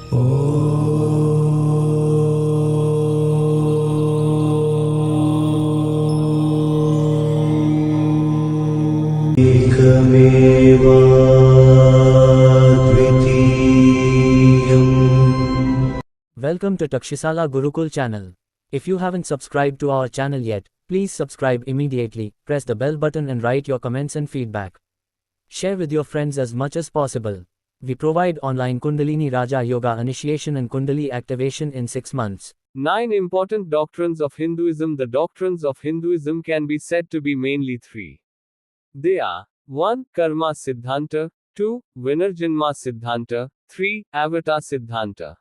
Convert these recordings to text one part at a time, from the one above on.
Welcome to Takshashila Gurukul channel. If you haven't subscribed to our channel yet, please subscribe immediately, press the bell button and write your comments and feedback. Share with your friends as much as possible. We provide online Kundalini Raja Yoga initiation and Kundali activation in 6 months. 9 important doctrines of Hinduism. The doctrines of Hinduism can be said to be mainly 3. They are 1. Karma Siddhanta, 2. Vinarjanma Siddhanta, 3. Avatar Siddhanta.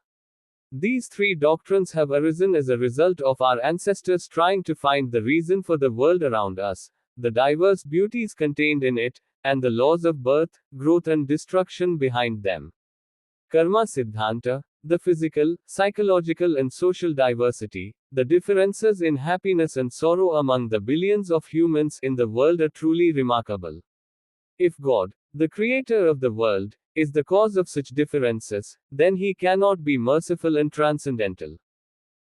These 3 doctrines have arisen as a result of our ancestors trying to find the reason for the world around us, the diverse beauties contained in it, and the laws of birth, growth and destruction behind them. Karma Siddhanta, the physical, psychological and social diversity, the differences in happiness and sorrow among the billions of humans in the world are truly remarkable. If God, the creator of the world, is the cause of such differences, then he cannot be merciful and transcendental.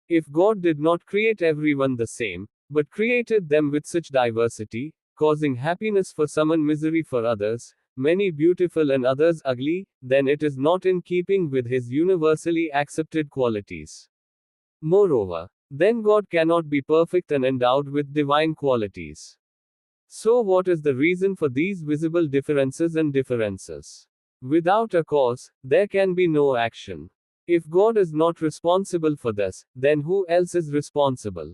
If God did not create everyone the same, but created them with such diversity, causing happiness for some and misery for others, many beautiful and others ugly, then it is not in keeping with his universally accepted qualities. Moreover, then God cannot be perfect and endowed with divine qualities. So what is the reason for these visible differences and differences? Without a cause, there can be no action. If God is not responsible for this, then who else is responsible?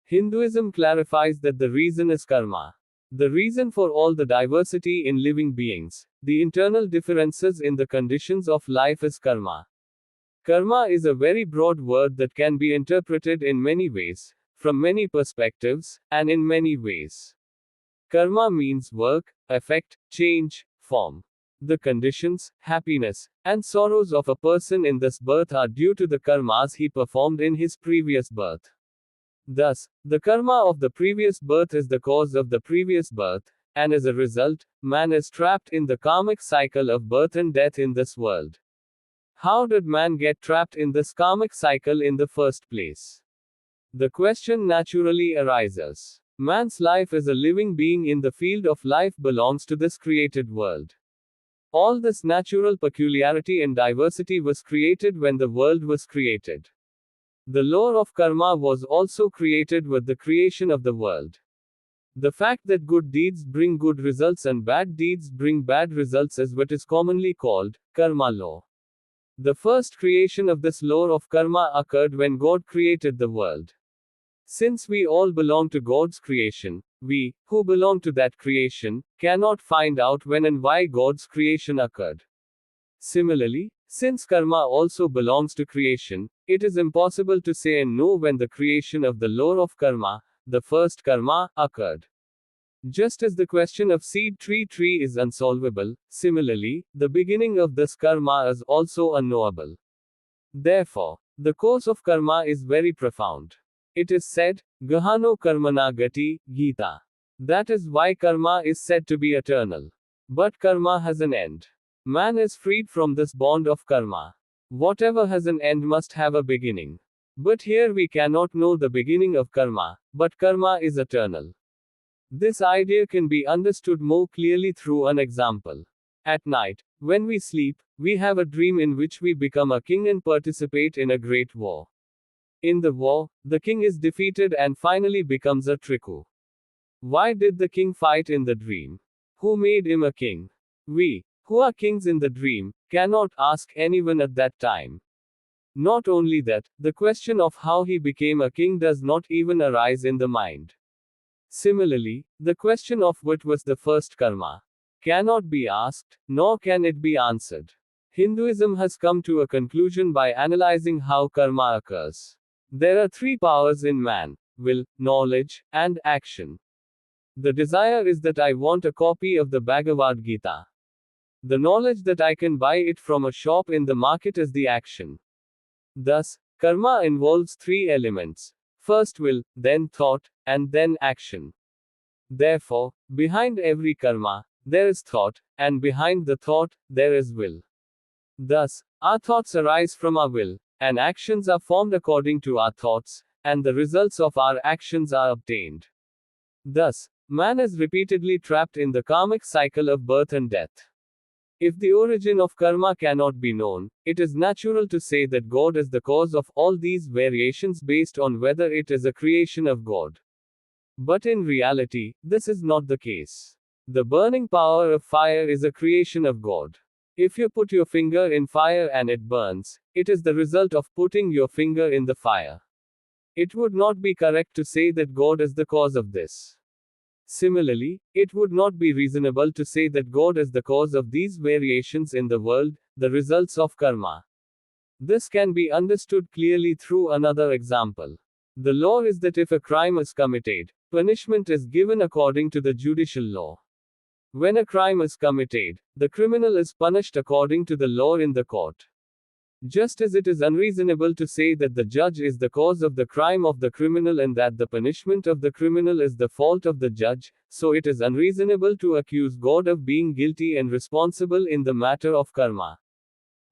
Hinduism clarifies that the reason is karma. The reason for all the diversity in living beings, the internal differences in the conditions of life is karma. Karma is a very broad word that can be interpreted in many ways, from many perspectives, and in many ways. Karma means work, effect, change, form. The conditions, happiness, and sorrows of a person in this birth are due to the karmas he performed in his previous birth. Thus, the karma of the previous birth is the cause of the previous birth, and as a result, man is trapped in the karmic cycle of birth and death in this world. How did man get trapped in this karmic cycle in the first place? The question naturally arises. Man's life as a living being in the field of life belongs to this created world. All this natural peculiarity and diversity was created when the world was created. The law of karma was also created with the creation of the world. The fact that good deeds bring good results and bad deeds bring bad results is what is commonly called karma law. The first creation of this law of karma occurred when God created the world. Since we all belong to God's creation, we, who belong to that creation, cannot find out when and why God's creation occurred. Similarly, since karma also belongs to creation, it is impossible to say and know when the creation of the law of karma, the first karma, occurred. Just as the question of seed tree is unsolvable, similarly, the beginning of this karma is also unknowable. Therefore, the course of karma is very profound. It is said, Gahano karmana gati, Gita. That is why karma is said to be eternal. But karma has an end. Man is freed from this bond of karma. Whatever has an end must have a beginning. But here we cannot know the beginning of karma, but karma is eternal. This idea can be understood more clearly through an example. At night, when we sleep, we have a dream in which we become a king and participate in a great war. In the war, the king is defeated and finally becomes a triku. Why did the king fight in the dream? Who made him a king? We, who are kings in the dream, cannot ask anyone at that time. Not only that, the question of how he became a king does not even arise in the mind. Similarly, the question of what was the first karma cannot be asked, nor can it be answered. Hinduism has come to a conclusion by analyzing how karma occurs. There are 3 powers in man: will, knowledge, and action. The desire is that I want a copy of the Bhagavad Gita. The knowledge that I can buy it from a shop in the market is the action. Thus, karma involves 3 elements. First will, then thought, and then action. Therefore, behind every karma, there is thought, and behind the thought, there is will. Thus, Our thoughts arise from our will, and actions are formed according to our thoughts, and the results of our actions are obtained. Thus, man is repeatedly trapped in the karmic cycle of birth and death. If the origin of karma cannot be known, it is natural to say that God is the cause of all these variations based on whether it is a creation of God. But in reality, this is not the case. The burning power of fire is a creation of God. If you put your finger in fire and it burns, it is the result of putting your finger in the fire. It would not be correct to say that God is the cause of this. Similarly, it would not be reasonable to say that God is the cause of these variations in the world, the results of karma. This can be understood clearly through another example. The law is that if a crime is committed, punishment is given according to the judicial law. When a crime is committed, the criminal is punished according to the law in the court. Just as it is unreasonable to say that the judge is the cause of the crime of the criminal and that the punishment of the criminal is the fault of the judge, so it is unreasonable to accuse God of being guilty and responsible in the matter of karma.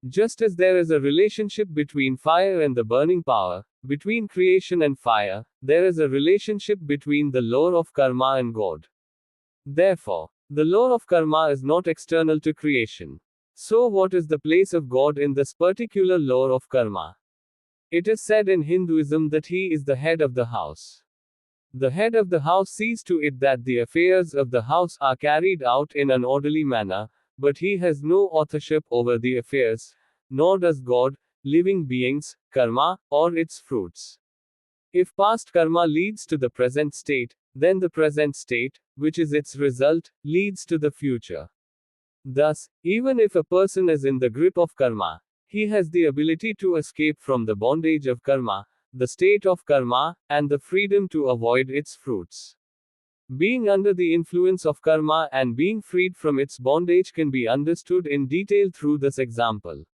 Just as there is a relationship between fire and the burning power, between creation and fire, there is a relationship between the law of karma and God. Therefore, the law of karma is not external to creation. So what is the place of God in this particular law of karma? It is said in Hinduism that he is the head of the house. The head of the house sees to it that the affairs of the house are carried out in an orderly manner, but he has no authorship over the affairs, nor does God, living beings, karma, or its fruits. If past karma leads to the present state, then the present state, which is its result, leads to the future. Thus, even if a person is in the grip of karma, he has the ability to escape from the bondage of karma, the state of karma, and the freedom to avoid its fruits. Being under the influence of karma and being freed from its bondage can be understood in detail through this example.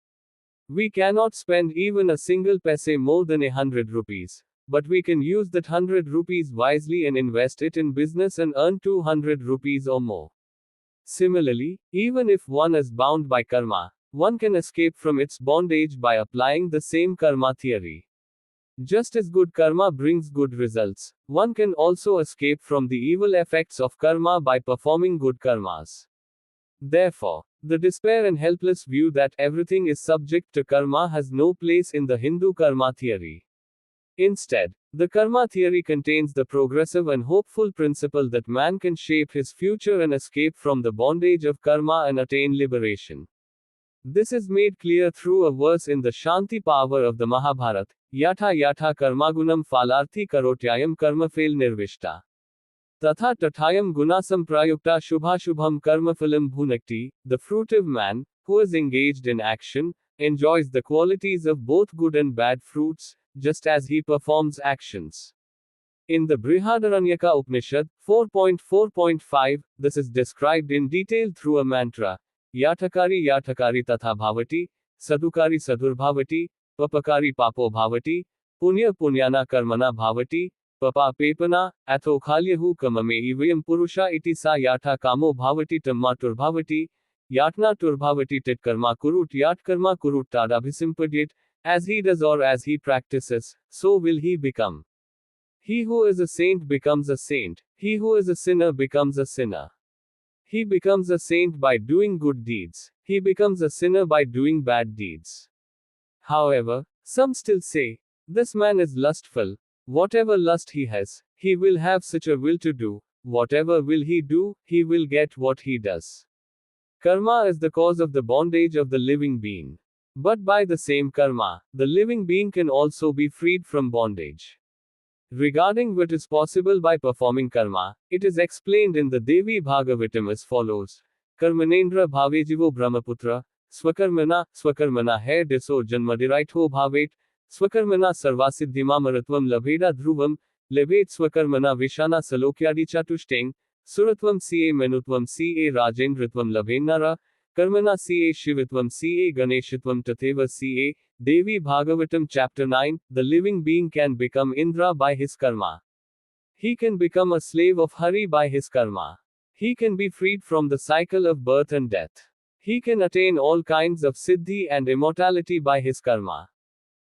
We cannot spend even a single paise more than 100 rupees, but we can use that 100 rupees wisely and invest it in business and earn 200 rupees or more. Similarly, even if one is bound by karma, one can escape from its bondage by applying the same karma theory. Just as good karma brings good results, one can also escape from the evil effects of karma by performing good karmas. Therefore, the despair and helpless view that everything is subject to karma has no place in the Hindu karma theory. Instead, the karma theory contains the progressive and hopeful principle that man can shape his future and escape from the bondage of karma and attain liberation. This is made clear through a verse in the Shanti power of the Mahabharata, Yatha yatha karmagunam phalarthi karotyayam karmafel nirvishta. Tatha tathayam gunasam prayukta shubhashubham karmafalam bhunakti. The fruitive man, who is engaged in action, enjoys the qualities of both good and bad fruits, just as he performs actions. In the Brihadaranyaka Upanishad 4.4.5, this is described in detail through a mantra. Yathakari yathakari tatha bhavati, sadukari sadurbhavati, papakari papo bhavati, punya punyana karmana bhavati, papa pepana, atho khalyahu kamame ivayam purusha iti sa yatha kamo bhavati tamma turbhavati, yatna turbhavati tit karma kurut yat karma kurut tadabhisimpadit. As he does or as he practices, so will he become. He who is a saint becomes a saint. He who is a sinner becomes a sinner. He becomes a saint by doing good deeds. He becomes a sinner by doing bad deeds. However, some still say, this man is lustful. Whatever lust he has, he will have such a will to do. Whatever will he do, he will get what he does. Karma is the cause of the bondage of the living being. But by the same karma, the living being can also be freed from bondage. Regarding what is possible by performing karma, it is explained in the Devi Bhagavatam as follows. Karmanendra bhavejivo brahmaputra, swakarmana hair diso janmadiraitho bhavet, swakarmana sarvasiddhimamaratvam labheda dhruvam, lebed swakarmana vishana salokyadi chatushteng, suratvam ca menutvam ca rajendritvam labhenara, Karmana ca Shivitvam ca Ganeshitvam Tatheva ca. Devi Bhagavatam Chapter 9. The living being can become Indra by his karma. He can become a slave of Hari by his karma. He can be freed from the cycle of birth and death. He can attain all kinds of siddhi and immortality by his karma.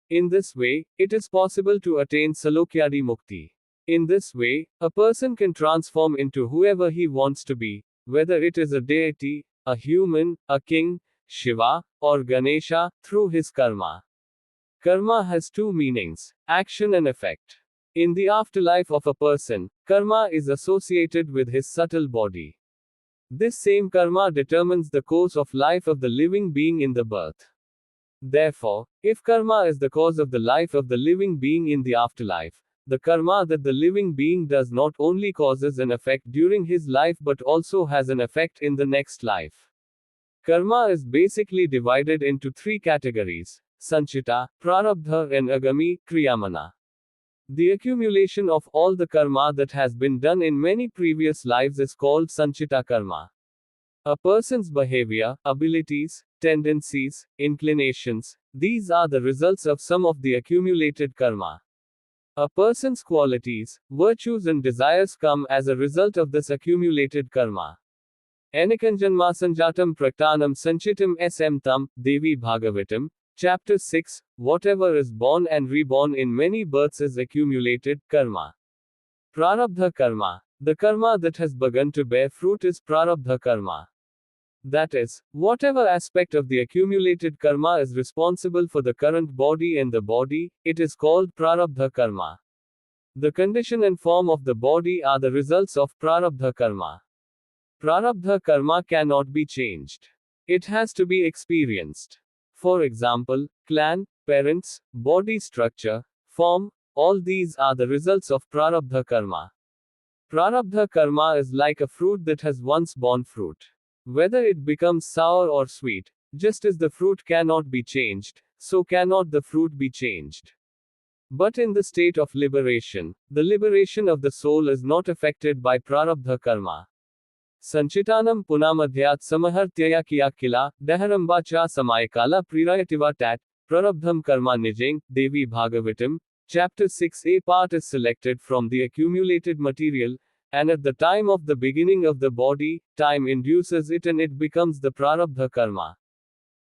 In this way, it is possible to attain Salokyadi Mukti. In this way, a person can transform into whoever he wants to be, whether it is a deity, a human, a king, Shiva, or Ganesha, through his karma. Karma has two meanings: action and effect. In the afterlife of a person, karma is associated with his subtle body. This same karma determines the course of life of the living being in the birth. Therefore, if karma is the cause of the life of the living being in the afterlife, the karma that the living being does not only causes an effect during his life but also has an effect in the next life. Karma is basically divided into three categories: Sanchita, Prarabdha, and Agami, Kriyamana. The accumulation of all the karma that has been done in many previous lives is called Sanchita karma. A person's behavior, abilities, tendencies, inclinations, these are the results of some of the accumulated karma. A person's qualities, virtues, and desires come as a result of this accumulated karma. Anikanjanma sanjatam praktanam sanchitam sm tam, Devi Bhagavatam, Chapter 6, whatever is born and reborn in many births is accumulated karma. Prarabdha karma. The karma that has begun to bear fruit is Prarabdha karma. That is, whatever aspect of the accumulated karma is responsible for the current body and the body, it is called Prarabdha karma. The condition and form of the body are the results of Prarabdha karma. Prarabdha karma cannot be changed. It has to be experienced. For example, clan, parents, body structure, form, all these are the results of Prarabdha karma. Prarabdha karma is like a fruit that has once borne fruit. Whether it becomes sour or sweet, just as the fruit cannot be changed, so cannot the fruit be changed. But in the state of liberation, the liberation of the soul is not affected by Prarabdha karma. Sanchitanam punamadhyat samahartyaya kiyakila, daharambacha samayakala prirayativa tat, prarabdham karma nijeng, Devi Bhagavatam, Chapter 6a part is selected from the accumulated material, and at the time of the beginning of the body, time induces it and it becomes the prarabdha karma.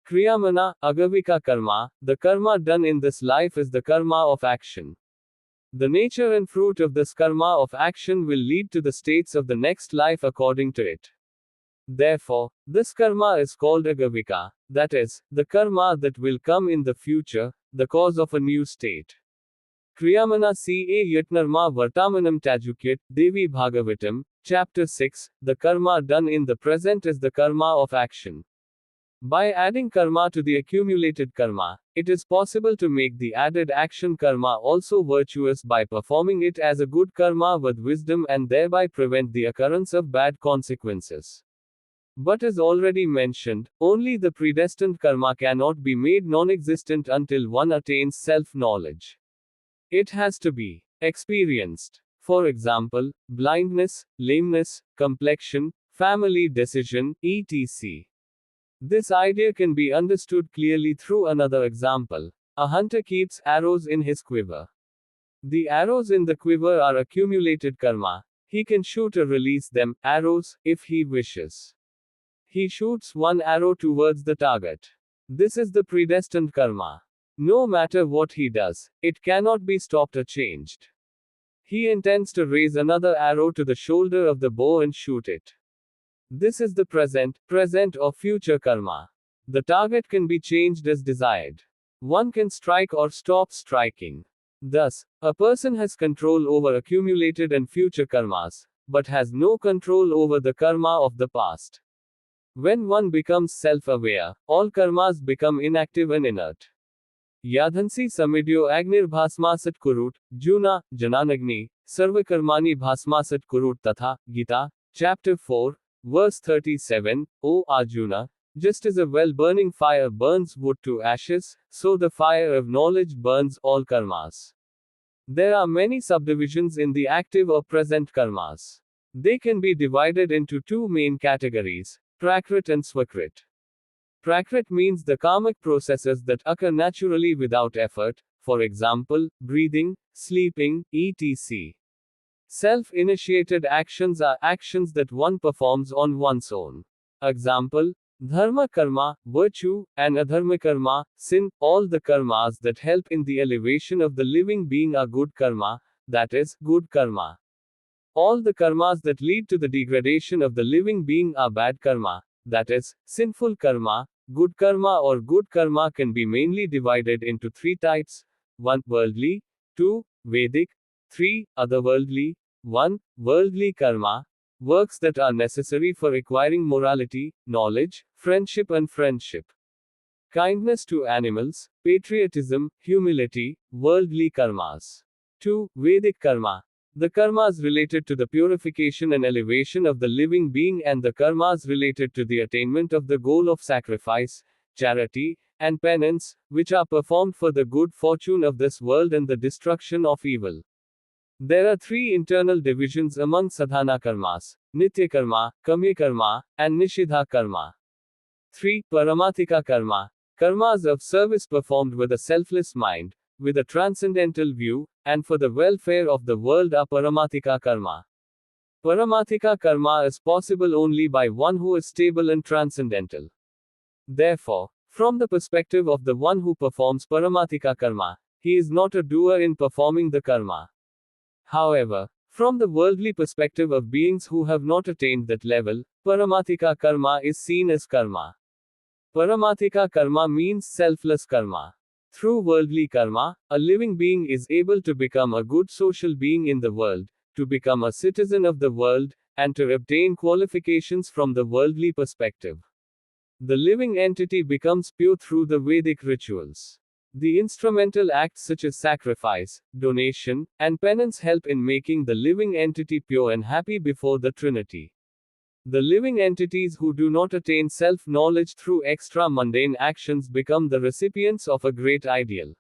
Kriyamana, agavika karma, the karma done in this life is the karma of action. The nature and fruit of this karma of action will lead to the states of the next life according to it. Therefore, this karma is called agavika, that is, the karma that will come in the future, the cause of a new state. Kriyamana ca yatnarma vartamanam tajukyat, Devi Bhagavatam, Chapter 6, the karma done in the present is the karma of action. By adding karma to the accumulated karma, it is possible to make the added action karma also virtuous by performing it as a good karma with wisdom and thereby prevent the occurrence of bad consequences. But as already mentioned, only the predestined karma cannot be made non-existent until one attains self-knowledge. It has to be experienced. For example, blindness, lameness, complexion, family decision, etc. This idea can be understood clearly through another example. A hunter keeps arrows in his quiver. The arrows in the quiver are accumulated karma. He can shoot or release them, arrows, if he wishes. He shoots one arrow towards the target. This is the predestined karma. No matter what he does, it cannot be stopped or changed. He intends to raise another arrow to the shoulder of the bow and shoot it. This is the present or future karma. The target can be changed as desired. One can strike or stop striking. Thus, a person has control over accumulated and future karmas, but has no control over the karma of the past. When one becomes self-aware, all karmas become inactive and inert. Yadhansi samidyo agnir-bhasmasat kurut, Juna, Jananagni, Sarvakarmani bhasmasat kurut tatha, Gita, Chapter 4, Verse 37, O Arjuna, just as a well-burning fire burns wood to ashes, so the fire of knowledge burns all karmas. There are many subdivisions in the active or present karmas. They can be divided into two main categories, Prakrit and Swakrit. Prakrit means the karmic processes that occur naturally without effort, for example, breathing, sleeping, etc. Self-initiated actions are actions that one performs on one's own. Example, Dharma karma, virtue, and adharma karma, sin, all the karmas that help in the elevation of the living being are good karma, that is, good karma. All the karmas that lead to the degradation of the living being are bad karma, that is, sinful karma. Good karma or good karma can be mainly divided into three types: 1. Worldly, 2. Vedic, 3. Otherworldly. 1. Worldly karma, works that are necessary for acquiring morality, knowledge, friendship, and friendship. Kindness to animals, patriotism, humility, worldly karmas. 2. Vedic karma. The karmas related to the purification and elevation of the living being, and the karmas related to the attainment of the goal of sacrifice, charity, and penance, which are performed for the good fortune of this world and the destruction of evil. There are three internal divisions among sadhana karmas: nitya karma, kamya karma, and nishidha karma. 3. Paramathika karma. Karmas of service performed with a selfless mind, with a transcendental view, and for the welfare of the world are paramathika karma. Paramathika karma is possible only by one who is stable and transcendental. Therefore, from the perspective of the one who performs paramathika karma, he is not a doer in performing the karma. However, from the worldly perspective of beings who have not attained that level, paramathika karma is seen as karma. Paramathika karma means selfless karma. Through worldly karma, a living being is able to become a good social being in the world, to become a citizen of the world, and to obtain qualifications from the worldly perspective. The living entity becomes pure through the Vedic rituals. The instrumental acts such as sacrifice, donation, and penance help in making the living entity pure and happy before the Trinity. The living entities who do not attain self-knowledge through extra-mundane actions become the recipients of a great ideal.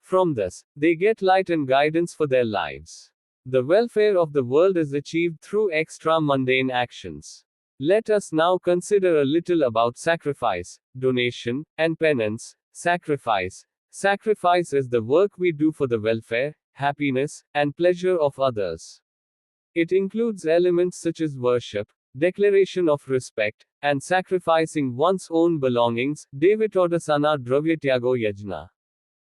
From this, they get light and guidance for their lives. The welfare of the world is achieved through extra-mundane actions. Let us now consider a little about sacrifice, donation, and penance. Sacrifice. Sacrifice is the work we do for the welfare, happiness, and pleasure of others. It includes elements such as worship, declaration of respect, and sacrificing one's own belongings, Devitodasana Dravyatyago Yajna.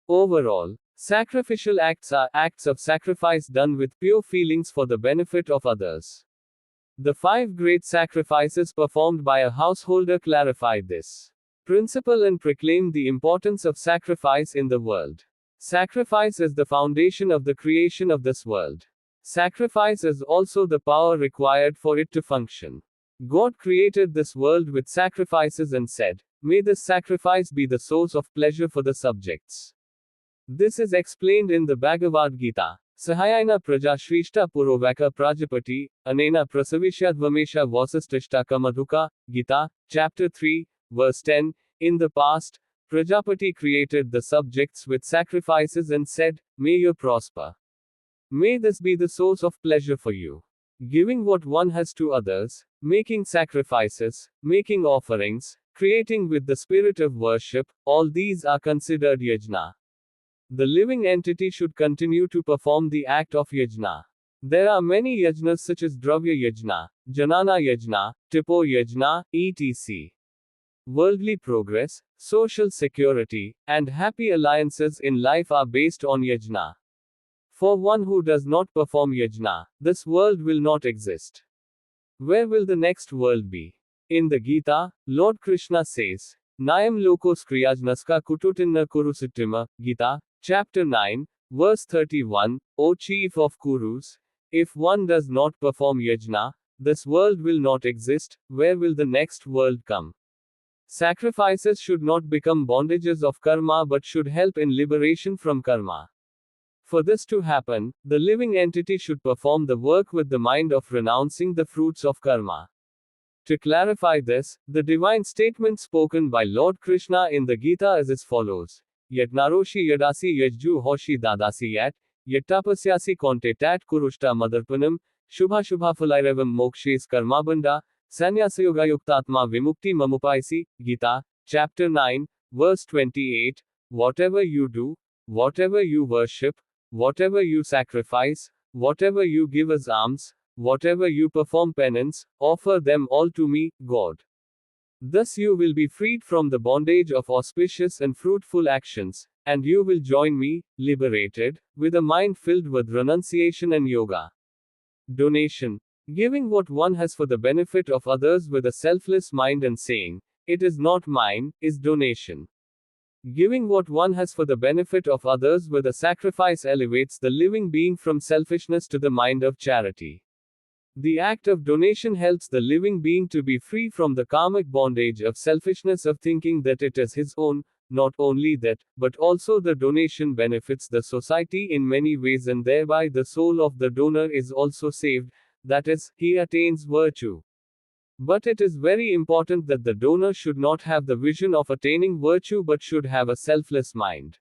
Overall, sacrificial acts are acts of sacrifice done with pure feelings for the benefit of others. The 5 great sacrifices performed by a householder clarified this principle and proclaimed the importance of sacrifice in the world. Sacrifice is the foundation of the creation of this world. Sacrifice is also the power required for it to function. God created this world with sacrifices and said, "May this sacrifice be the source of pleasure for the subjects." This is explained in the Bhagavad Gita. Sahayana praja shrishta purovaka prajapati, anena prasavishyadvamesha vasistishta kamadhuka, Gita, chapter 3, verse 10. In the past, Prajapati created the subjects with sacrifices and said, "May you prosper. May this be the source of pleasure for you." Giving what one has to others, making sacrifices, making offerings, creating with the spirit of worship, all these are considered yajna. The living entity should continue to perform the act of yajna. There are many yajnas such as Dravya Yajna, Janana Yajna, Tipo Yajna, etc. Worldly progress, social security, and happy alliances in life are based on yajna. For one who does not perform yajna, this world will not exist. Where will the next world be? In the Gita, Lord Krishna says, Nayam lokos kriyajnaska kututinna kurusittima, Gita, chapter 9, verse 31, O chief of Kurus, if one does not perform yajna, this world will not exist. Where will the next world come? Sacrifices should not become bondages of karma but should help in liberation from karma. For this to happen, the living entity should perform the work with the mind of renouncing the fruits of karma. To clarify this, the divine statement spoken by Lord Krishna in the Gita is as follows: Yatnaroshi yadasi yajju hoshi dadasi yat, yattapasyasi konte tat kurushta madarpanam, shubha shubha falairevam mokshes karmabanda, sanyasayoga yuktatma vimukti mamupaisi, Gita, chapter 9, verse 28. Whatever you do, whatever you worship, whatever you sacrifice, whatever you give as alms, whatever you perform penance, offer them all to me, God. Thus you will be freed from the bondage of auspicious and fruitful actions, and you will join me, liberated, with a mind filled with renunciation and yoga. Donation. Giving what one has for the benefit of others with a selfless mind and saying, "It is not mine," is donation. Giving what one has for the benefit of others with a sacrifice elevates the living being from selfishness to the mind of charity. The act of donation helps the living being to be free from the karmic bondage of selfishness of thinking that it is his own. Not only that, but also the donation benefits the society in many ways, and thereby the soul of the donor is also saved, that is, he attains virtue. But it is very important that the donor should not have the vision of attaining virtue but should have a selfless mind.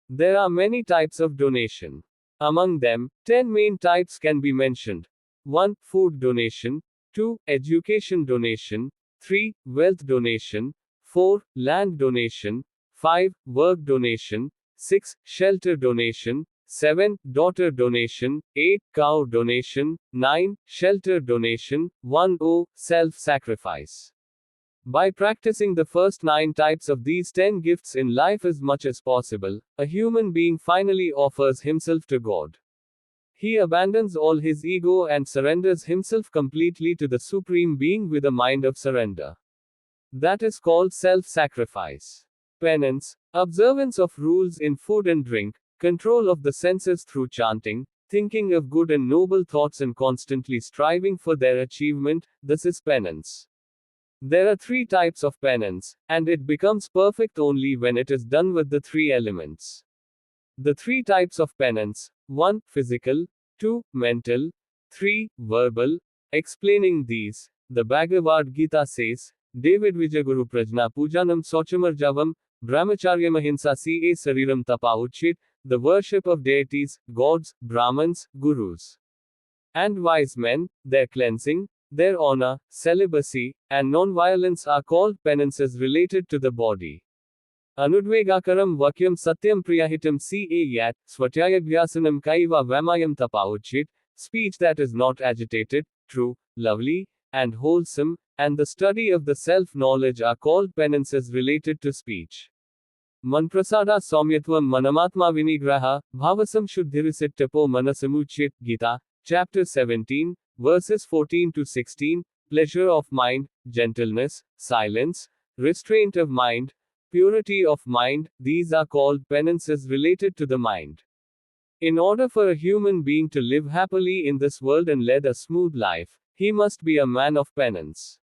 There are many types of donation. Among them, 10 main types can be mentioned. 1. Food donation. 2. Education donation. 3. Wealth donation. 4. Land donation. 5. Work donation. 6. Shelter donation. 7. Daughter donation. 8. Cow donation. 9. Shelter donation. 1. Self-sacrifice. By practicing the first 9 types of these 10 gifts in life as much as possible, a human being finally offers himself to God. He abandons all his ego and surrenders himself completely to the Supreme Being with a mind of surrender. That is called self-sacrifice. Penance, observance of rules in food and drink, control of the senses through chanting, thinking of good and noble thoughts and constantly striving for their achievement, this is penance. There are 3 types of penance, and it becomes perfect only when it is done with the 3 elements. The 3 types of penance: 1. Physical, 2. Mental, 3. Verbal. Explaining these, the Bhagavad Gita says, David Vijaguru Prajna Pujanam Sochamarjavam, Brahmacharyamahimsa ca Sariram Tapauchit, the worship of deities, gods, Brahmins, Gurus, and wise men, their cleansing, their honor, celibacy, and non-violence are called penances related to the body. Anudvegakaram vakyam satyam priyahitam ca yat, swatyayabhyasanam kaiva vamayam tapauchit, speech that is not agitated, true, lovely, and wholesome, and the study of the self-knowledge are called penances related to speech. Manprasada Saumyatvam Manamatma Vinigraha, Bhavasam Shuddhirisittapo Manasamuchit, Gita, chapter 17, verses 14 to 16, pleasure of mind, gentleness, silence, restraint of mind, purity of mind, these are called penances related to the mind. In order for a human being to live happily in this world and lead a smooth life, he must be a man of penance.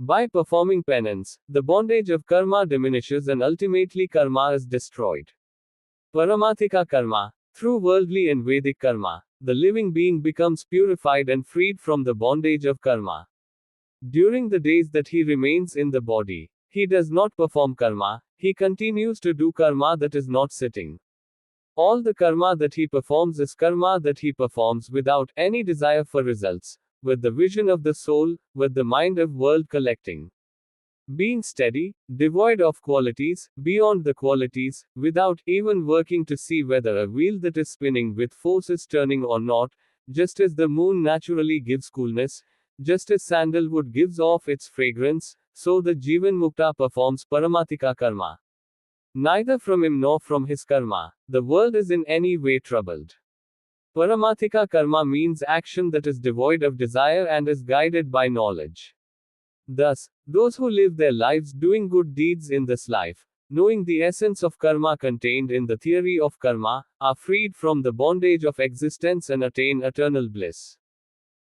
By performing penance, the bondage of karma diminishes and ultimately karma is destroyed. Paramathika karma. Through worldly and Vedic karma, the living being becomes purified and freed from the bondage of karma. During the days that he remains in the body, he does not perform karma, he continues to do karma that is not sitting. All the karma that he performs is karma that he performs without any desire for results, with the vision of the soul, with the mind of world collecting. Being steady, devoid of qualities, beyond the qualities, without even working to see whether a wheel that is spinning with force is turning or not, just as the moon naturally gives coolness, just as sandalwood gives off its fragrance, so the Jivan Mukta performs Paramathika karma. Neither from him nor from his karma, the world is in any way troubled. Paramathika karma means action that is devoid of desire and is guided by knowledge. Thus, those who live their lives doing good deeds in this life, knowing the essence of karma contained in the theory of karma, are freed from the bondage of existence and attain eternal bliss.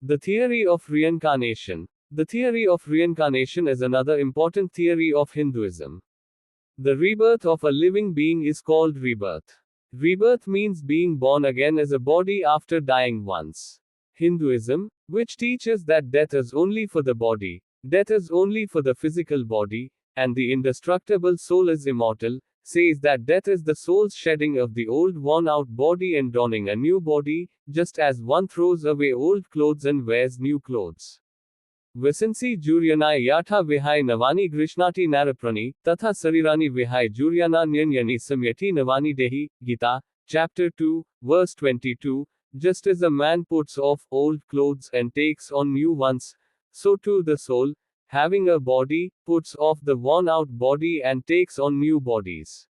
The theory of reincarnation. The theory of reincarnation is another important theory of Hinduism. The rebirth of a living being is called rebirth. Rebirth means being born again as a body after dying once. Hinduism, which teaches that death is only for the body, death is only for the physical body, and the indestructible soul is immortal, says that death is the soul's shedding of the old worn-out body and donning a new body, just as one throws away old clothes and wears new clothes. Vasansi Juryana Yatha Vihai Navani Grishnati Naraprani, Tatha Sarirani Vihai Juryana Nyanyani Samyati Navani Dehi, Gita, chapter 2, verse 22, just as a man puts off old clothes and takes on new ones, so too the soul, having a body, puts off the worn-out body and takes on new bodies.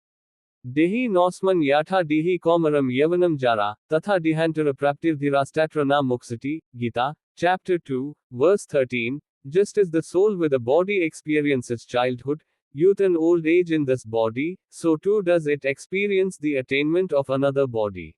Dehi nosman yatha dehi komaram yavanam jara, tatha dehantara praptirthirastatra na muksati, Gita, chapter 2, verse 13, just as the soul with a body experiences childhood, youth and old age in this body, so too does it experience the attainment of another body.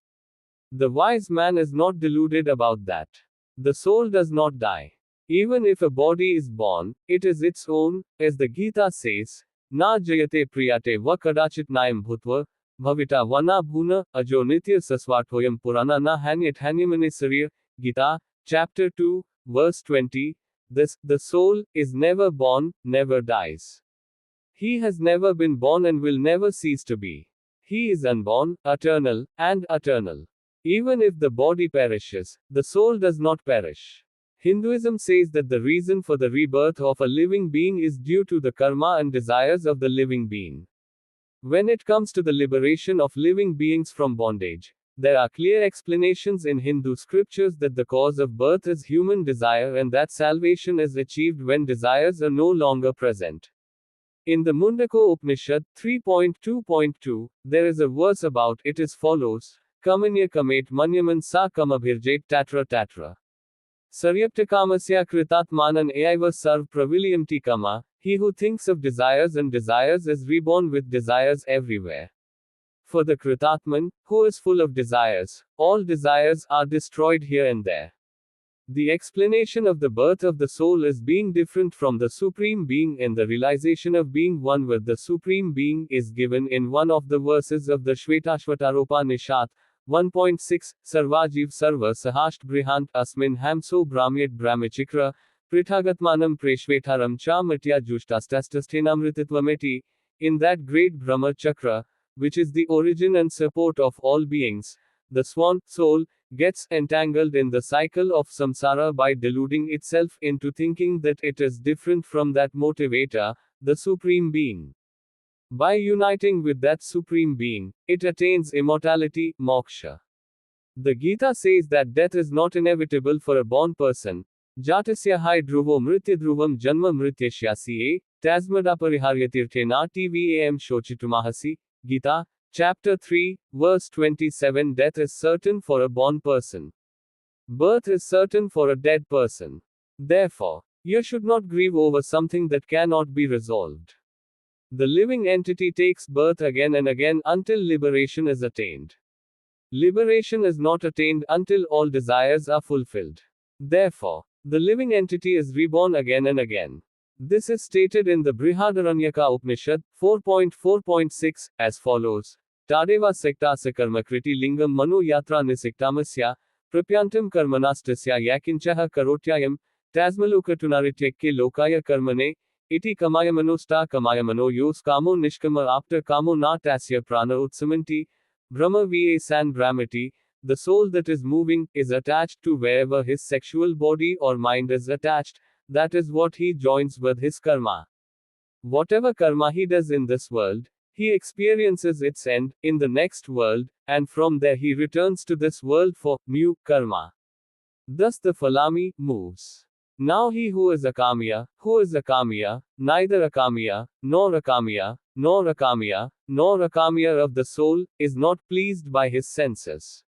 The wise man is not deluded about that. The soul does not die. Even if a body is born, it is its own, as the Gita says, Na jayate priyate va kadachit naim bhutva, bhavita vana bhuna, ajo nitya sasvathoyam purana na hanyat hanyamane sarir, Gita, chapter 2, verse 20. The soul, is never born, never dies. He has never been born and will never cease to be. He is unborn, eternal, and eternal. Even if the body perishes, the soul does not perish. Hinduism says that the reason for the rebirth of a living being is due to the karma and desires of the living being. When it comes to the liberation of living beings from bondage, there are clear explanations in Hindu scriptures that the cause of birth is human desire and that salvation is achieved when desires are no longer present. In the Mundaka Upanishad 3.2.2, there is a verse about it as follows: Kamanya kamet manyaman sa kamabhirjait tatra tatra. Saryaptakamasya kritatmanan aiva sarv pravilyamti kama. He who thinks of desires and desires is reborn with desires everywhere. For the Kritatman, who is full of desires, all desires are destroyed here and there. The explanation of the birth of the soul is being different from the Supreme Being and the realization of being one with the Supreme Being is given in one of the verses of the Shvetashvataropanishad 1.6, Sarvajiv Sarva Sahasht Brihant Asmin Hamso Brahmyat Brahmachikra, Prithagatmanam Preshvetaram Cha Matya Jushtastastasthena in that great Brahma Chakra, which is the origin and support of all beings, the swan, soul, gets entangled in the cycle of samsara by deluding itself into thinking that it is different from that motivator, the Supreme Being. By uniting with that Supreme Being, it attains immortality, moksha. The Gita says that death is not inevitable for a born person. Jatasya hai dhruvo mrityadhruvam janma mrityashyasi tasmadapariharyatirthena tvam shochitumahasi. Gita, chapter 3, verse 27. Death is certain for a born person. Birth is certain for a dead person. Therefore, you should not grieve over something that cannot be resolved. The living entity takes birth again and again until liberation is attained. Liberation is not attained until all desires are fulfilled. Therefore, the living entity is reborn again and again. This is stated in the Brihadaranyaka Upanishad 4.4.6 as follows: Tadeva sektasa karmakriti lingam mano yatra nisiktamasya, prapyantam karmanastasya yakinchaha karotyayam, tasmalokatunarityekke lokaya karmane, iti kamayamanosta kamayamano yos kamo nishkama after kamo na tasya prana utsamanti, brahma va san brahmati. The soul that is moving, is attached to wherever his sexual body or mind is attached. That is what he joins with his karma. Whatever karma he does in this world, he experiences its end in the next world, and from there he returns to this world for new karma. Thus the Falami moves. Now he who is akamya, neither akamya, nor akamya, nor akamya, nor akamya of the soul, is not pleased by his senses.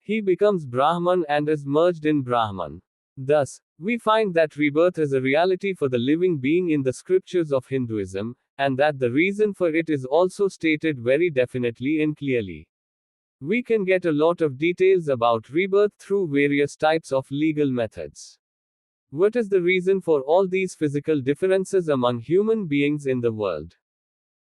He becomes Brahman and is merged in Brahman. Thus, we find that rebirth is a reality for the living being in the scriptures of Hinduism, and that the reason for it is also stated very definitely and clearly. We can get a lot of details about rebirth through various types of legal methods. What is the reason for all these physical differences among human beings in the world?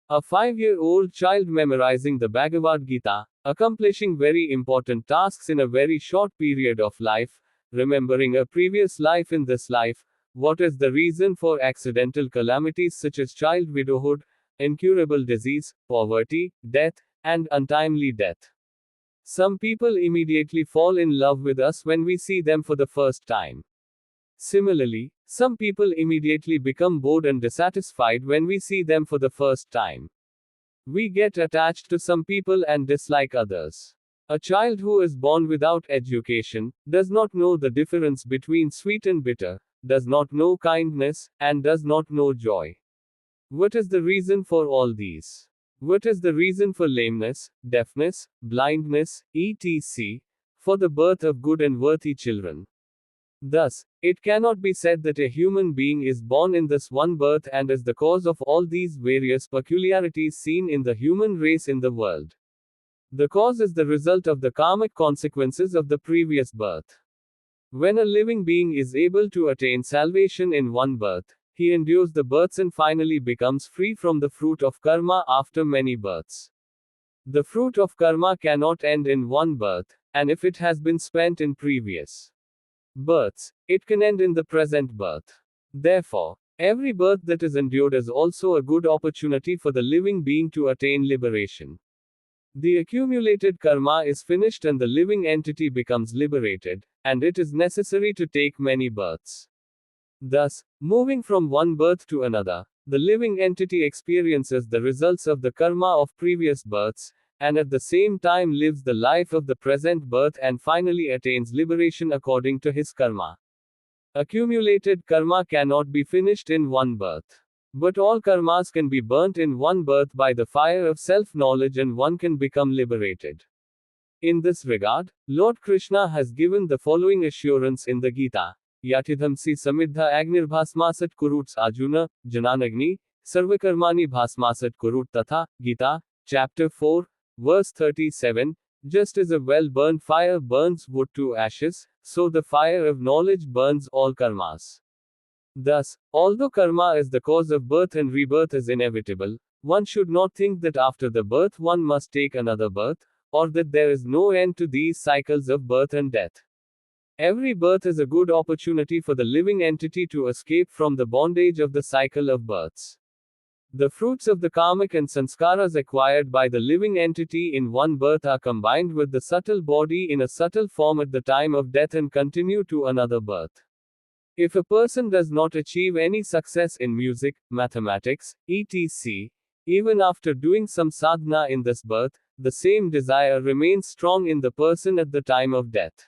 A 5-year-old child memorizing the Bhagavad Gita, accomplishing very important tasks in a very short period of life, remembering a previous life in this life. What is the reason for accidental calamities such as child widowhood, incurable disease, poverty, death, and untimely death? Some people immediately fall in love with us when we see them for the first time. Similarly, some people immediately become bored and dissatisfied when we see them for the first time. We get attached to some people and dislike others. A child who is born without education does not know the difference between sweet and bitter, does not know kindness, and does not know joy. What is the reason for all these? What is the reason for lameness, deafness, blindness, etc., for the birth of good and worthy children? Thus, it cannot be said that a human being is born in this one birth and is the cause of all these various peculiarities seen in the human race in the world. The cause is the result of the karmic consequences of the previous birth. When a living being is able to attain salvation in one birth, he endures the births and finally becomes free from the fruit of karma after many births. The fruit of karma cannot end in one birth, and if it has been spent in previous births, it can end in the present birth. Therefore, every birth that is endured is also a good opportunity for the living being to attain liberation. The accumulated karma is finished and the living entity becomes liberated, and it is necessary to take many births. Thus, moving from one birth to another, the living entity experiences the results of the karma of previous births, and at the same time lives the life of the present birth and finally attains liberation according to his karma. Accumulated karma cannot be finished in one birth. But all karmas can be burnt in one birth by the fire of self-knowledge and one can become liberated. In this regard, Lord Krishna has given the following assurance in the Gita. Yatidhamsi samidha agnirбhasmasat kuruts Arjuna, Jananagni, sarvakarmani bhasmasat kurut tatha, Gita, chapter 4, verse 37, just as a well-burned fire burns wood to ashes, so the fire of knowledge burns all karmas. Thus, although karma is the cause of birth and rebirth is inevitable, one should not think that after the birth one must take another birth, or that there is no end to these cycles of birth and death. Every birth is a good opportunity for the living entity to escape from the bondage of the cycle of births. The fruits of the karmic and sanskaras acquired by the living entity in one birth are combined with the subtle body in a subtle form at the time of death and continue to another birth. If a person does not achieve any success in music, mathematics, etc., even after doing some sadhana in this birth, the same desire remains strong in the person at the time of death.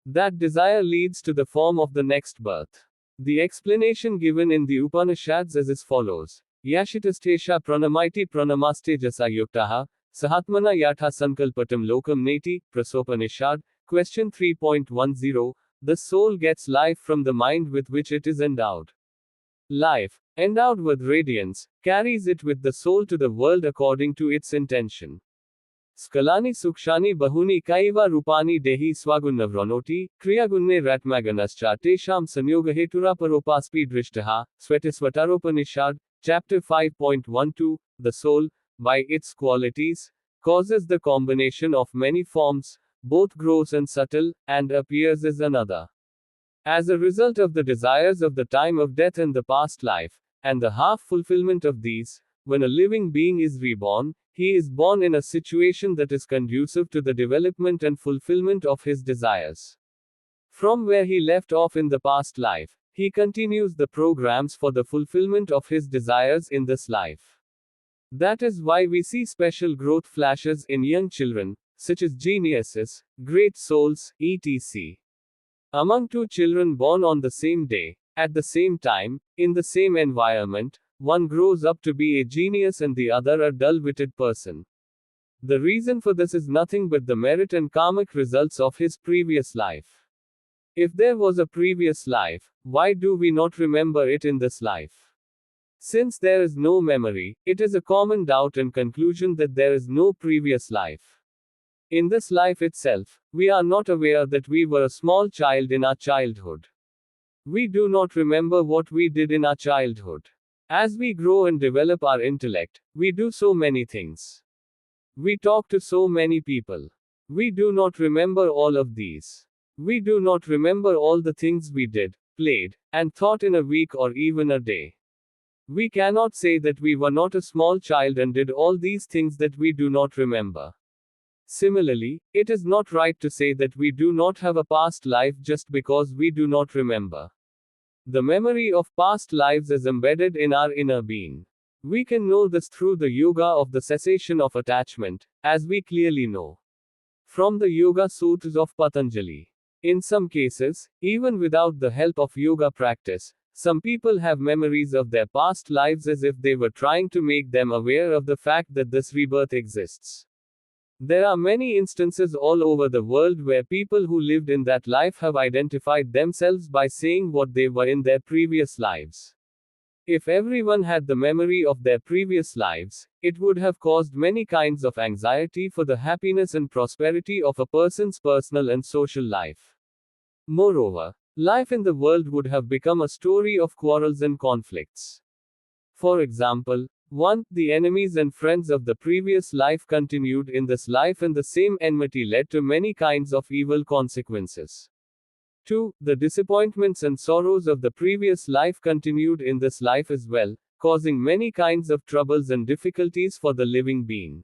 That desire leads to the form of the next birth. The explanation given in the Upanishads is as follows. Yashitastesha pranamaiti pranamastejasa yuktaha, sahatmana yatha sankalpatam lokam neti, Prasopanishad, question 3.10, the soul gets life from the mind with which it is endowed. Life, endowed with radiance, carries it with the soul to the world according to its intention. Skalani sukshani bahuni kaiva rupani dehi swagunnavranoti, kriyagunne ratmaganascha tesham sanyogahetura paropaspi drishtaha, Svetasvataropanishad, chapter 5.12, the soul, by its qualities, causes the combination of many forms, both gross and subtle, and appears as another. As a result of the desires of the time of death and the past life, and the half-fulfillment of these, when a living being is reborn, he is born in a situation that is conducive to the development and fulfillment of his desires. From where he left off in the past life, he continues the programs for the fulfillment of his desires in this life. That is why we see special growth flashes in young children, such as geniuses, great souls, etc. Among two children born on the same day, at the same time, in the same environment, one grows up to be a genius and the other a dull-witted person. The reason for this is nothing but the merit and karmic results of his previous life. If there was a previous life, why do we not remember it in this life? Since there is no memory, it is a common doubt and conclusion that there is no previous life. In this life itself, we are not aware that we were a small child in our childhood. We do not remember what we did in our childhood. As we grow and develop our intellect, we do so many things. We talk to so many people. We do not remember all of these. We do not remember all the things we did, played, and thought in a week or even a day. We cannot say that we were not a small child and did all these things that we do not remember. Similarly, it is not right to say that we do not have a past life just because we do not remember. The memory of past lives is embedded in our inner being. We can know this through the yoga of the cessation of attachment, as we clearly know from the Yoga Sutras of Patanjali. In some cases, even without the help of yoga practice, some people have memories of their past lives as if they were trying to make them aware of the fact that this rebirth exists. There are many instances all over the world where people who lived in that life have identified themselves by saying what they were in their previous lives. If everyone had the memory of their previous lives, it would have caused many kinds of anxiety for the happiness and prosperity of a person's personal and social life. Moreover, life in the world would have become a story of quarrels and conflicts. For example, 1. The enemies and friends of the previous life continued in this life, and the same enmity led to many kinds of evil consequences. 2. The disappointments and sorrows of the previous life continued in this life as well, causing many kinds of troubles and difficulties for the living being.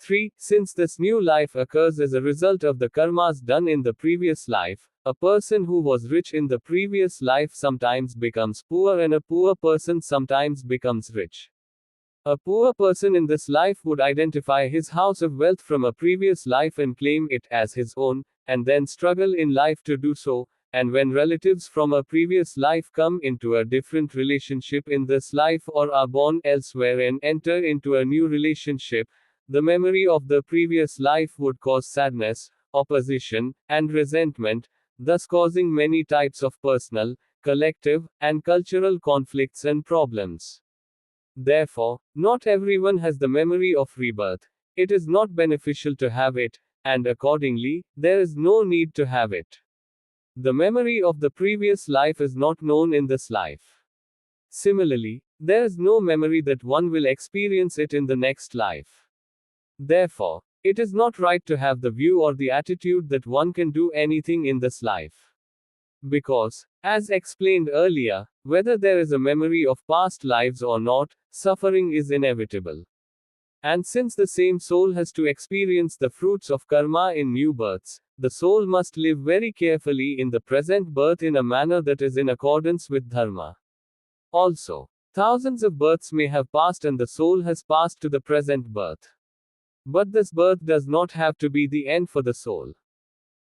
3. Since this new life occurs as a result of the karmas done in the previous life, a person who was rich in the previous life sometimes becomes poor, and a poor person sometimes becomes rich. A poor person in this life would identify his house of wealth from a previous life and claim it as his own, and then struggle in life to do so. And when relatives from a previous life come into a different relationship in this life or are born elsewhere and enter into a new relationship, the memory of the previous life would cause sadness, opposition, and resentment, thus causing many types of personal, collective, and cultural conflicts and problems. Therefore, not everyone has the memory of rebirth. It is not beneficial to have it, and accordingly, there is no need to have it. The memory of the previous life is not known in this life. Similarly, there is no memory that one will experience it in the next life. Therefore, it is not right to have the view or the attitude that one can do anything in this life. Because, as explained earlier, whether there is a memory of past lives or not, suffering is inevitable. And since the same soul has to experience the fruits of karma in new births, the soul must live very carefully in the present birth in a manner that is in accordance with dharma. Also, thousands of births may have passed and the soul has passed to the present birth. But this birth does not have to be the end for the soul.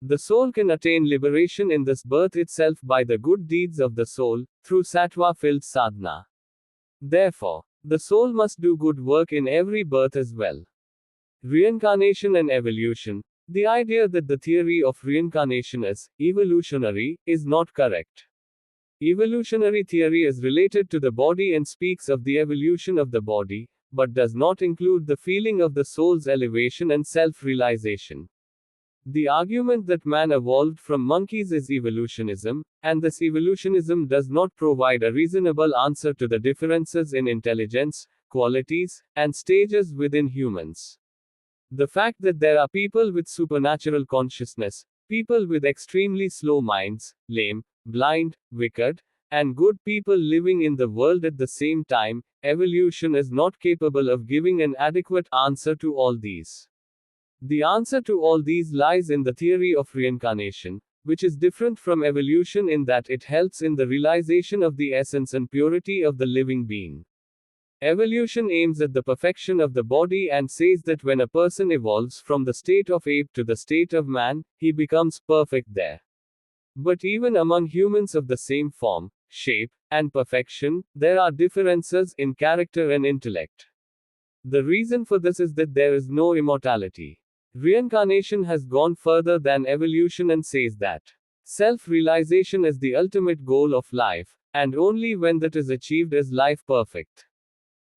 The soul can attain liberation in this birth itself by the good deeds of the soul, through sattva-filled sadhana. Therefore, the soul must do good work in every birth as well. Reincarnation and evolution. The idea that the theory of reincarnation is evolutionary is not correct. Evolutionary theory is related to the body and speaks of the evolution of the body, but does not include the feeling of the soul's elevation and self-realization. The argument that man evolved from monkeys is evolutionism, and this evolutionism does not provide a reasonable answer to the differences in intelligence, qualities, and stages within humans. The fact that there are people with supernatural consciousness, people with extremely slow minds, lame, blind, wicked, and good people living in the world at the same time, evolution is not capable of giving an adequate answer to all these. The answer to all these lies in the theory of reincarnation, which is different from evolution in that it helps in the realization of the essence and purity of the living being. Evolution aims at the perfection of the body and says that when a person evolves from the state of ape to the state of man, he becomes perfect there. But even among humans of the same form, shape, and perfection, there are differences in character and intellect. The reason for this is that there is no immortality. Reincarnation has gone further than evolution and says that self-realization is the ultimate goal of life, and only when that is achieved is life perfect.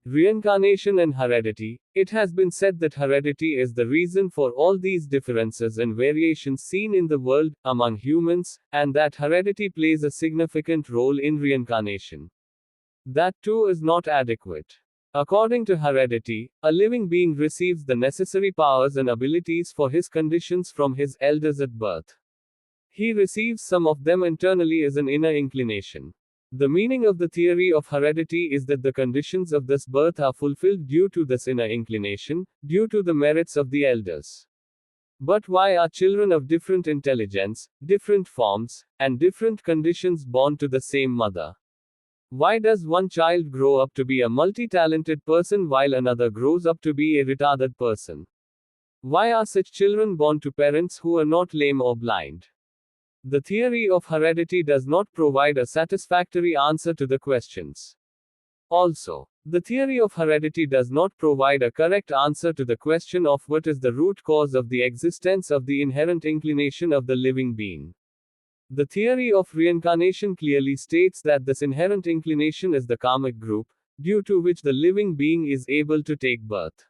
Reincarnation and heredity. It has been said that heredity is the reason for all these differences and variations seen in the world, among humans, and that heredity plays a significant role in reincarnation. That too is not adequate. According to heredity, a living being receives the necessary powers and abilities for his conditions from his elders at birth. He receives some of them internally as an inner inclination. The meaning of the theory of heredity is that the conditions of this birth are fulfilled due to this inner inclination, due to the merits of the elders. But why are children of different intelligence, different forms, and different conditions born to the same mother? Why does one child grow up to be a multi-talented person while another grows up to be a retarded person? Why are such children born to parents who are not lame or blind? The theory of heredity does not provide a satisfactory answer to the questions. Also, the theory of heredity does not provide a correct answer to the question of what is the root cause of the existence of the inherent inclination of the living being. The theory of reincarnation clearly states that this inherent inclination is the karmic group, due to which the living being is able to take birth.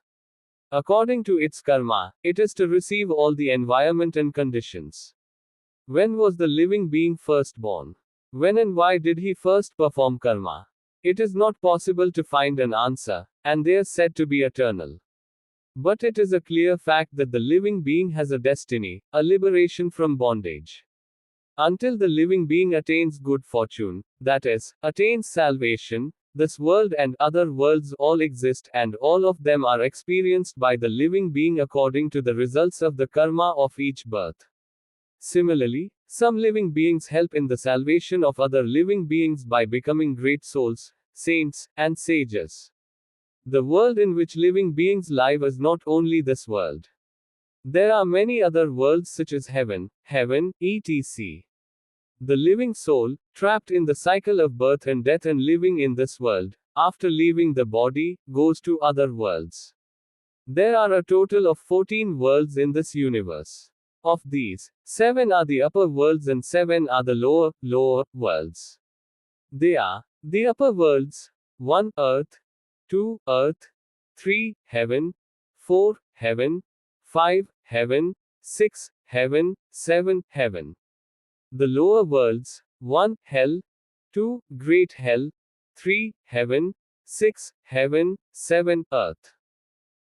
According to its karma, it is to receive all the environment and conditions. When was the living being first born? When and why did he first perform karma? It is not possible to find an answer, and they are said to be eternal. But it is a clear fact that the living being has a destiny, a liberation from bondage. Until the living being attains good fortune, that is, attains salvation, this world and other worlds all exist and all of them are experienced by the living being according to the results of the karma of each birth. Similarly, some living beings help in the salvation of other living beings by becoming great souls, saints, and sages. The world in which living beings live is not only this world. There are many other worlds such as heaven, etc. The living soul, trapped in the cycle of birth and death and living in this world, after leaving the body, goes to other worlds. There are a total of 14 worlds in this universe. Of these, 7 are the upper worlds and 7 are the lower worlds. They are the upper worlds: 1. Earth, 2. Earth, 3. Heaven, 4. Heaven, 5. Heaven, 6. Heaven, 7. Heaven. The lower worlds: 1. Hell, 2. Great Hell, 3. Heaven, 6. Heaven, 7. Earth.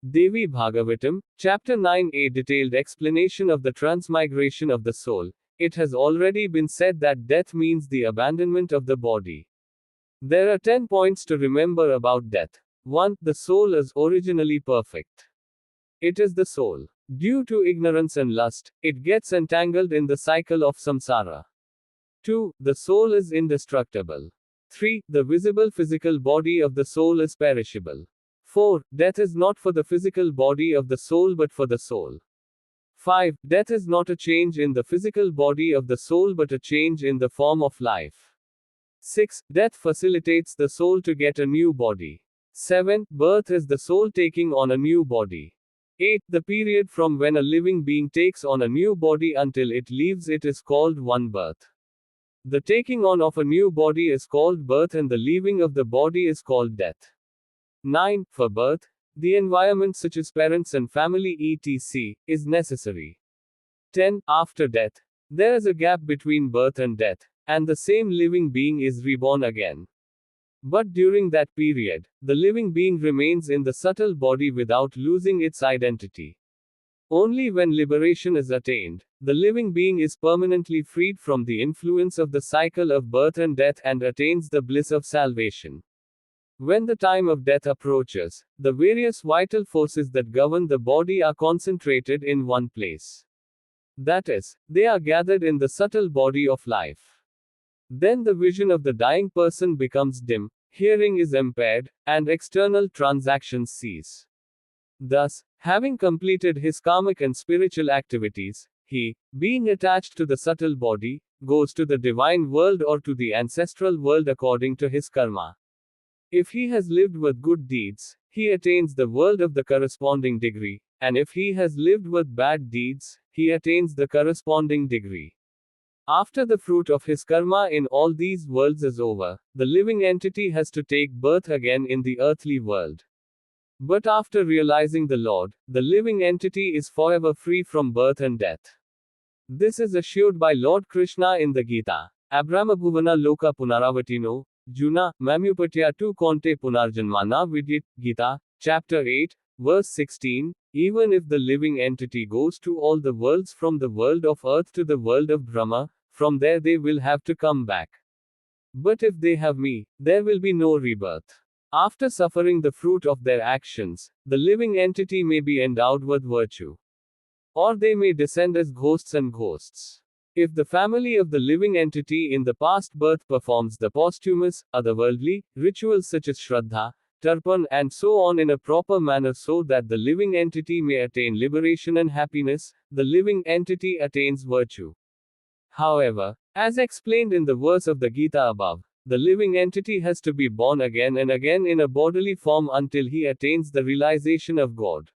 Devi Bhagavatam, Chapter 9, a detailed explanation of the transmigration of the soul. It has already been said that death means the abandonment of the body. There are 10 points to remember about death. 1. The soul is originally perfect. It is the soul. Due to ignorance and lust, it gets entangled in the cycle of samsara. 2. The soul is indestructible. 3. The visible physical body of the soul is perishable. 4. Death is not for the physical body of the soul but for the soul. 5. Death is not a change in the physical body of the soul but a change in the form of life. 6. Death facilitates the soul to get a new body. 7. Birth is the soul taking on a new body. 8. The period from when a living being takes on a new body until it leaves it is called one birth. The taking on of a new body is called birth and the leaving of the body is called death. 9. For birth, the environment such as parents and family etc. is necessary. 10. After death, there is a gap between birth and death, and the same living being is reborn again. But during that period, the living being remains in the subtle body without losing its identity. Only when liberation is attained, the living being is permanently freed from the influence of the cycle of birth and death and attains the bliss of salvation. When the time of death approaches, the various vital forces that govern the body are concentrated in one place. That is, they are gathered in the subtle body of life. Then the vision of the dying person becomes dim, hearing is impaired, and external transactions cease. Thus, having completed his karmic and spiritual activities, he, being attached to the subtle body, goes to the divine world or to the ancestral world according to his karma. If he has lived with good deeds, he attains the world of the corresponding degree, and if he has lived with bad deeds, he attains the corresponding degree. After the fruit of his karma in all these worlds is over, the living entity has to take birth again in the earthly world. But after realizing the Lord, the living entity is forever free from birth and death. This is assured by Lord Krishna in the Gita. Abramabhuvana loka punaravatino, Juna, Mamupatya tu konte punarjanmana vidyat, Gita, chapter 8, verse 16, even if the living entity goes to all the worlds from the world of earth to the world of Brahma, from there they will have to come back. But if they have me, there will be no rebirth. After suffering the fruit of their actions, the living entity may be endowed with virtue. Or they may descend as ghosts and ghosts. If the family of the living entity in the past birth performs the posthumous, otherworldly, rituals such as Shraddha, Tarpan and so on in a proper manner so that the living entity may attain liberation and happiness, the living entity attains virtue. However, as explained in the verse of the Gita above, the living entity has to be born again and again in a bodily form until he attains the realization of God.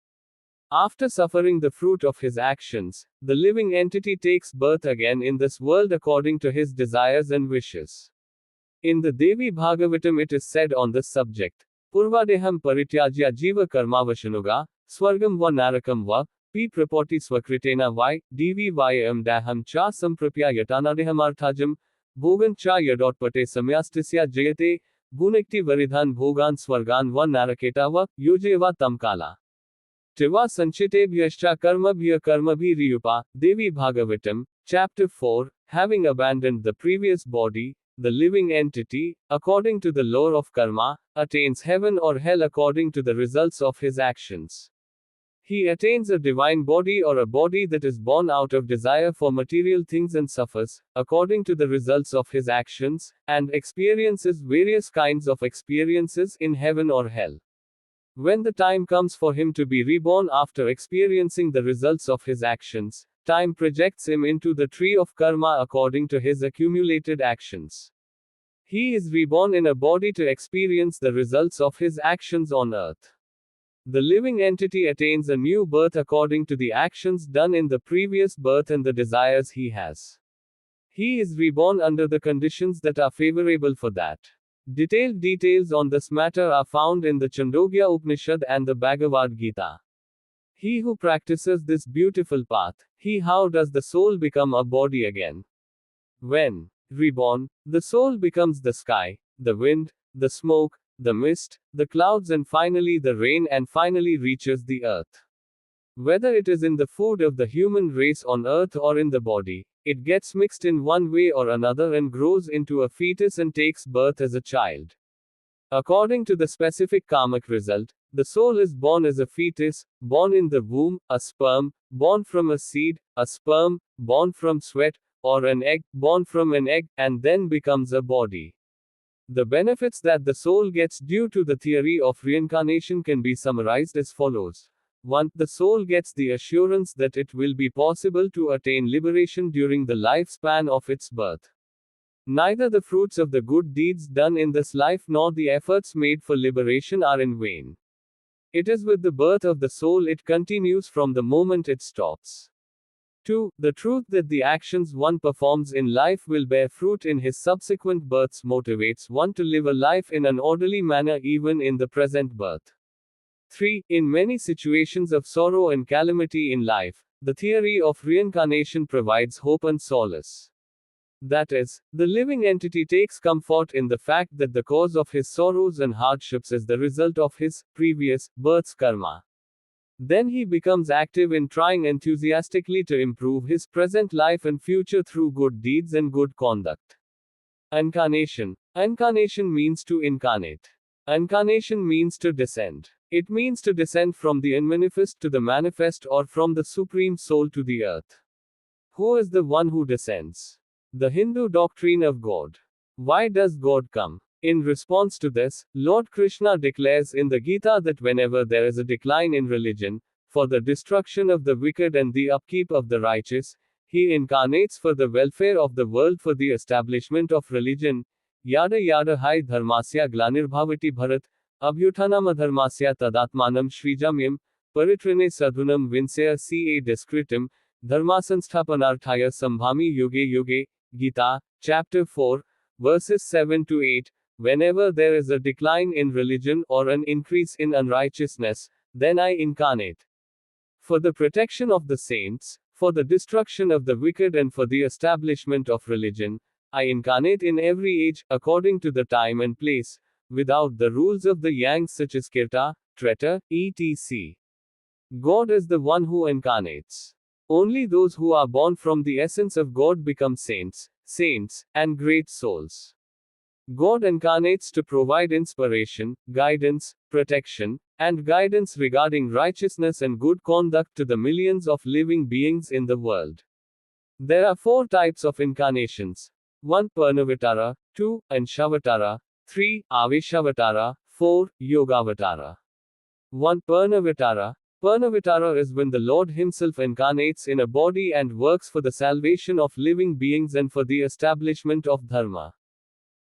After suffering the fruit of his actions, the living entity takes birth again in this world according to his desires and wishes. In the Devi Bhagavatam it is said on this subject, Purvadeham parityajya jiva karmavashanuga, swargam va narakam va, p prapoti swakritena y, dvym daham cha samprapya yatanadehamarthajam, bhogan cha yadotpate samyastisya jayate, bhunekti varidhan bhogan swargan va naraketa va, yojeva tamkala. Tiva sanchitebhyashcha karmabhi riyupa, Devi Bhagavatam, Chapter 4, having abandoned the previous body, the living entity, according to the law of karma, attains heaven or hell according to the results of his actions. He attains a divine body or a body that is born out of desire for material things and suffers, according to the results of his actions, and experiences various kinds of experiences in heaven or hell. When the time comes for him to be reborn after experiencing the results of his actions, time projects him into the tree of karma according to his accumulated actions. He is reborn in a body to experience the results of his actions on earth. The living entity attains a new birth according to the actions done in the previous birth and the desires he has. He is reborn under the conditions that are favorable for that. Detailed details on this matter are found in the Chandogya Upanishad and the Bhagavad Gita. He who practices this beautiful path, how does the soul become a body again? When reborn, the soul becomes the sky, the wind, the smoke, the mist, the clouds, and finally the rain, and finally reaches the earth. Whether it is in the food of the human race on earth or in the body, it gets mixed in one way or another and grows into a fetus and takes birth as a child. According to the specific karmic result, the soul is born as a fetus, born in the womb, a sperm, born from a seed, a sperm, born from sweat, or an egg, born from an egg, and then becomes a body. The benefits that the soul gets due to the theory of reincarnation can be summarized as follows. 1. The soul gets the assurance that it will be possible to attain liberation during the lifespan of its birth. Neither the fruits of the good deeds done in this life nor the efforts made for liberation are in vain. It is with the birth of the soul it continues from the moment it stops. 2. The truth that the actions one performs in life will bear fruit in his subsequent births motivates one to live a life in an orderly manner even in the present birth. 3. In many situations of sorrow and calamity in life, the theory of reincarnation provides hope and solace. That is, the living entity takes comfort in the fact that the cause of his sorrows and hardships is the result of his previous birth's karma. Then he becomes active in trying enthusiastically to improve his present life and future through good deeds and good conduct. Incarnation. Incarnation means to incarnate. Incarnation means to descend. It means to descend from the unmanifest to the manifest or from the Supreme Soul to the earth. Who is the one who descends? The Hindu doctrine of God. Why does God come? In response to this, Lord Krishna declares in the Gita that whenever there is a decline in religion, for the destruction of the wicked and the upkeep of the righteous, he incarnates for the welfare of the world, for the establishment of religion. Yada yada hai dharmasya glanirbhavati bharat, abhyuthanam dharmasya tadatmanam shrijamyam, paritrine sadhunam vinsaya ca discritum, dharmasansthapanarthaya sambhami yuge yuge. Gita, Chapter 4, verses 7 to 8. Whenever there is a decline in religion or an increase in unrighteousness, then I incarnate. For the protection of the saints, for the destruction of the wicked, and for the establishment of religion, I incarnate in every age, according to the time and place, without the rules of the yangs such as Kirta, Treta, etc. God is the one who incarnates. Only those who are born from the essence of God become saints, and great souls. God incarnates to provide inspiration, guidance, protection, and guidance regarding righteousness and good conduct to the millions of living beings in the world. There are 4 types of incarnations. 1. Purnavatara, 2. Anshavatara, 3. Aveshavatara, 4. Yogavatara. 1. Purnavatara. Purnavatara is when the Lord himself incarnates in a body and works for the salvation of living beings and for the establishment of Dharma.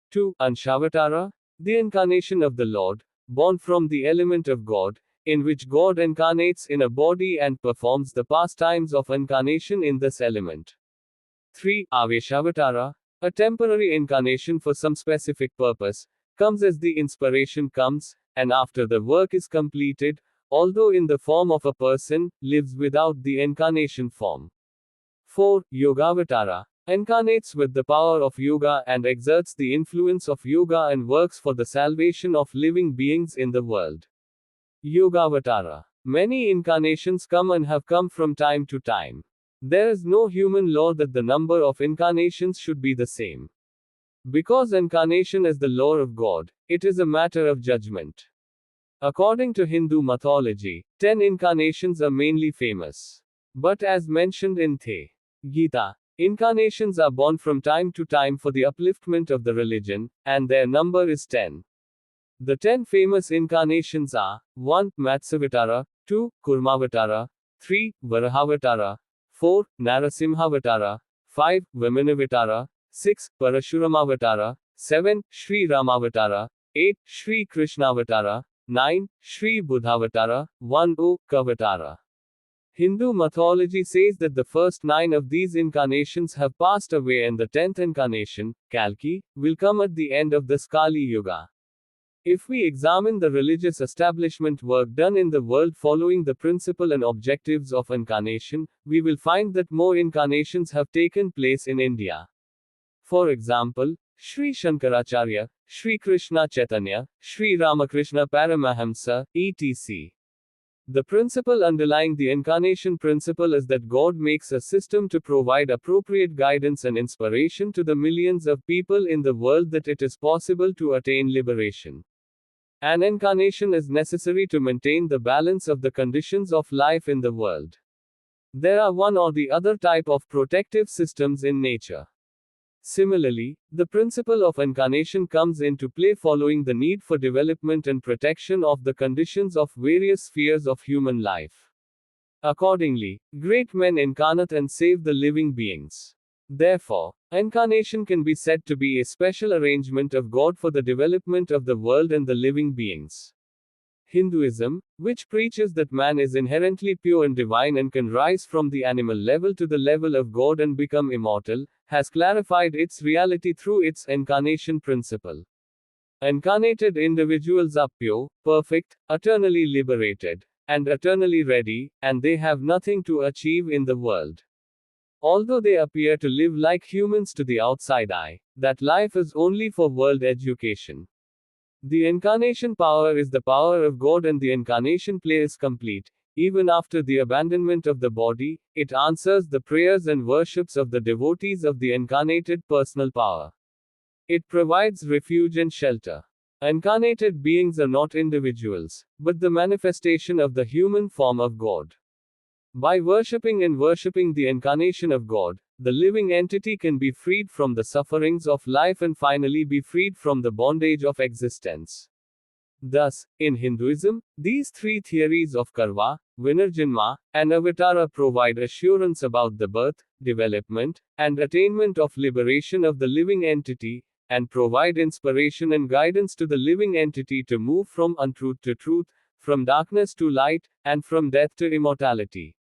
2. Anshavatara, the incarnation of the Lord, born from the element of God, in which God incarnates in a body and performs the pastimes of incarnation in this element. 3. Aveshavatara, a temporary incarnation for some specific purpose, comes as the inspiration comes, and after the work is completed, although in the form of a person, lives without the incarnation form. 4. Yogavatara, incarnates with the power of yoga and exerts the influence of yoga and works for the salvation of living beings in the world. Yogavatara. Many incarnations come and have come from time to time. There is no human law that the number of incarnations should be the same. Because incarnation is the law of God, it is a matter of judgment. According to Hindu mythology, 10 incarnations are mainly famous. But as mentioned in The Gita, incarnations are born from time to time for the upliftment of the religion, and their number is 10. The 10 famous incarnations are 1. Matsyavatara, 2. Kurmavatara, 3. Varahavatara, 4. Narasimhavatara, 5. Vamanavatara, 6. Parashuramavatara, 7. Sri Ramavatara, 8. Sri Krishnavatara, 9. Sri Buddhavatara, 1. Kavatara. Hindu mythology says that the first 9 of these incarnations have passed away and the 10th incarnation, Kalki, will come at the end of this Kali Yuga. If we examine the religious establishment work done in the world following the principle and objectives of incarnation, we will find that more incarnations have taken place in India. For example, Sri Shankaracharya, Sri Krishna Chaitanya, Sri Ramakrishna Paramahamsa, etc. The principle underlying the incarnation principle is that God makes a system to provide appropriate guidance and inspiration to the millions of people in the world that it is possible to attain liberation. An incarnation is necessary to maintain the balance of the conditions of life in the world. There are one or the other type of protective systems in nature. Similarly, the principle of incarnation comes into play following the need for development and protection of the conditions of various spheres of human life. Accordingly, great men incarnate and save the living beings. Therefore, incarnation can be said to be a special arrangement of God for the development of the world and the living beings. Hinduism, which preaches that man is inherently pure and divine and can rise from the animal level to the level of God and become immortal, has clarified its reality through its incarnation principle. Incarnated individuals are pure, perfect, eternally liberated, and eternally ready, and they have nothing to achieve in the world. Although they appear to live like humans to the outside eye, that life is only for world education. The incarnation power is the power of God, and the incarnation play is complete. Even after the abandonment of the body, it answers the prayers and worships of the devotees of the incarnated personal power. It provides refuge and shelter. Incarnated beings are not individuals, but the manifestation of the human form of God. By worshipping the incarnation of God, the living entity can be freed from the sufferings of life and finally be freed from the bondage of existence. Thus, in Hinduism, these three theories of Karma, Vinarjanma, and Avatara provide assurance about the birth, development, and attainment of liberation of the living entity, and provide inspiration and guidance to the living entity to move from untruth to truth, from darkness to light, and from death to immortality.